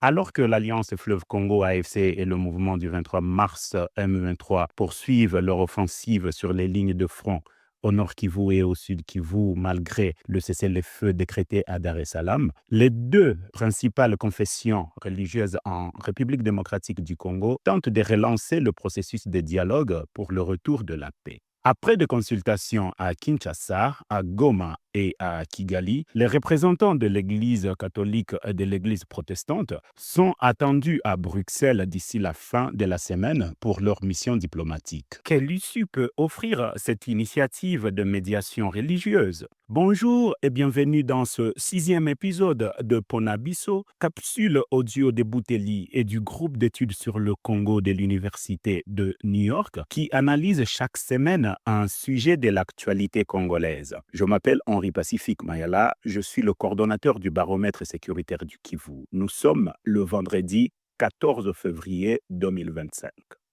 Alors que l'Alliance Fleuve Congo AFC et le mouvement du 23 mars M23 poursuivent leur offensive sur les lignes de front au nord Kivu et au sud Kivu, malgré le cessez-le-feu décrété à Dar es Salaam, les deux principales confessions religieuses en République démocratique du Congo tentent de relancer le processus de dialogue pour le retour de la paix. Après des consultations à Kinshasa, à Goma et à Kigali, les représentants de l'Église catholique et de l'Église protestante sont attendus à Bruxelles d'ici la fin de la semaine pour leur mission diplomatique. Quelle issue peut offrir cette initiative de médiation religieuse? Bonjour et bienvenue dans ce 6e épisode de Ponabiso, capsule audio de Bouteli et du groupe d'études sur le Congo de l'Université de New York qui analyse chaque semaine un sujet de l'actualité congolaise. Je m'appelle Henri Pacifique Mayala, je suis le coordonnateur du baromètre sécuritaire du Kivu. Nous sommes le vendredi 14 février 2025.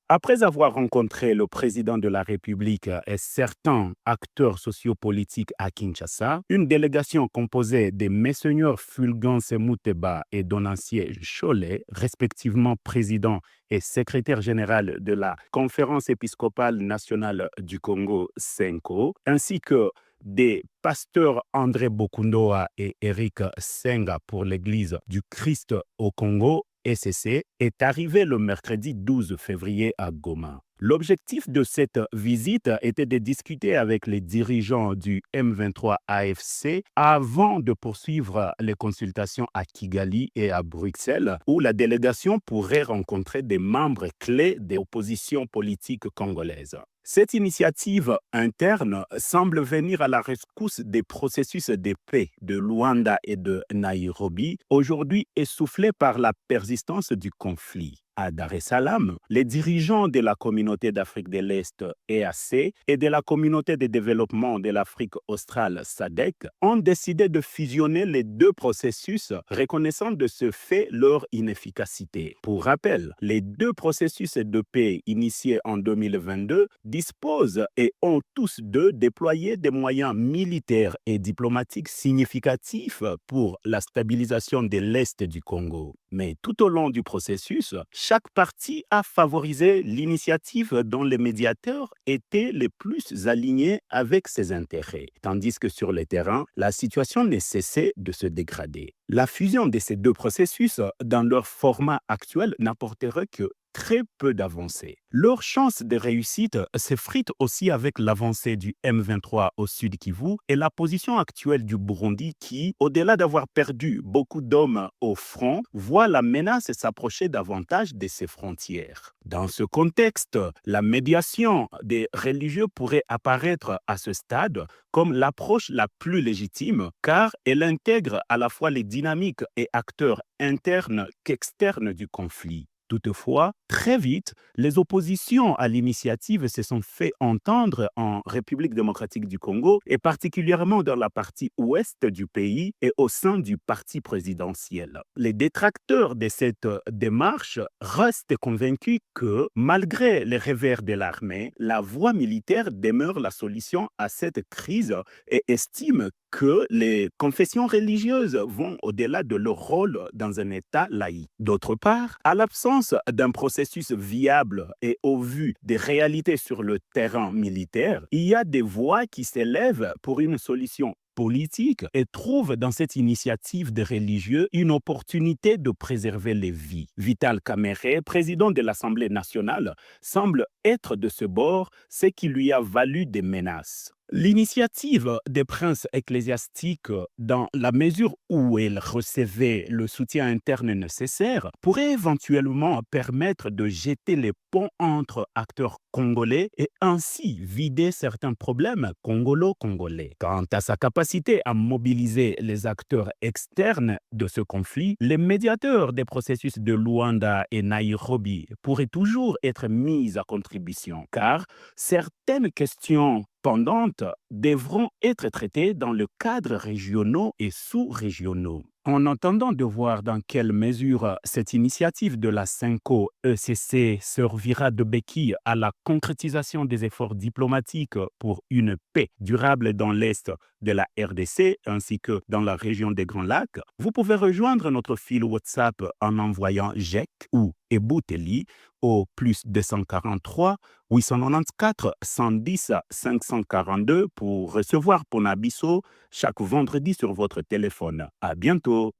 Après avoir rencontré le président de la République et certains acteurs sociopolitiques à Kinshasa, une délégation composée de Messeigneurs Fulgence Muteba et Donancier Cholet, respectivement président et secrétaire général de la Conférence épiscopale nationale du Congo, CENCO, ainsi que des pasteurs André Bokundoa et Eric Senga pour l'Église du Christ au Congo, ECC, est arrivé le mercredi 12 février à Goma. L'objectif de cette visite était de discuter avec les dirigeants du M23 AFC avant de poursuivre les consultations à Kigali et à Bruxelles, où la délégation pourrait rencontrer des membres clés des oppositions politiques congolaises. Cette initiative interne semble venir à la rescousse des processus de paix de Luanda et de Nairobi, aujourd'hui essoufflés par la persistance du conflit. À Dar es Salaam, les dirigeants de la communauté d'Afrique de l'Est EAC et de la communauté de développement de l'Afrique australe SADC ont décidé de fusionner les deux processus, reconnaissant de ce fait leur inefficacité. Pour rappel, les deux processus de paix initiés en 2022 disposent et ont tous deux déployé des moyens militaires et diplomatiques significatifs pour la stabilisation de l'Est du Congo. Mais tout au long du processus, chaque partie a favorisé l'initiative dont les médiateurs étaient les plus alignés avec ses intérêts, tandis que sur le terrain, la situation ne cessait de se dégrader. La fusion de ces deux processus dans leur format actuel n'apporterait que très peu d'avancées. Leur chance de réussite s'effrite aussi avec l'avancée du M23 au sud Kivu et la position actuelle du Burundi qui, au-delà d'avoir perdu beaucoup d'hommes au front, voit la menace s'approcher davantage de ses frontières. Dans ce contexte, la médiation des religieux pourrait apparaître à ce stade comme l'approche la plus légitime car elle intègre à la fois les dynamiques et acteurs internes qu'externes du conflit. Toutefois, très vite, les oppositions à l'initiative se sont fait entendre en République démocratique du Congo et particulièrement dans la partie ouest du pays et au sein du parti présidentiel. Les détracteurs de cette démarche restent convaincus que, malgré les revers de l'armée, la voie militaire demeure la solution à cette crise et estiment que les confessions religieuses vont au-delà de leur rôle dans un État laïque. D'autre part, à l'absence d'un processus viable et au vu des réalités sur le terrain militaire, il y a des voix qui s'élèvent pour une solution politique et trouvent dans cette initiative des religieux une opportunité de préserver les vies. Vital Kamerhe, président de l'Assemblée nationale, semble être de ce bord, ce qui lui a valu des menaces. L'initiative des princes ecclésiastiques, dans la mesure où elle recevait le soutien interne nécessaire, pourrait éventuellement permettre de jeter les ponts entre acteurs congolais et ainsi vider certains problèmes congolo-congolais. Quant à sa capacité à mobiliser les acteurs externes de ce conflit, les médiateurs des processus de Luanda et Nairobi pourraient toujours être mis à contribution, car certaines questions pendantes devront être traitées dans le cadre régionaux et sous-régionaux. En attendant de voir dans quelle mesure cette initiative de la Cinco ECC servira de béquille à la concrétisation des efforts diplomatiques pour une paix durable dans l'Est de la RDC ainsi que dans la région des Grands Lacs, vous pouvez rejoindre notre fil WhatsApp en envoyant GEC ou Ebouteli au plus 243 894 110 542 pour recevoir Ponabiso chaque vendredi sur votre téléphone. À bientôt.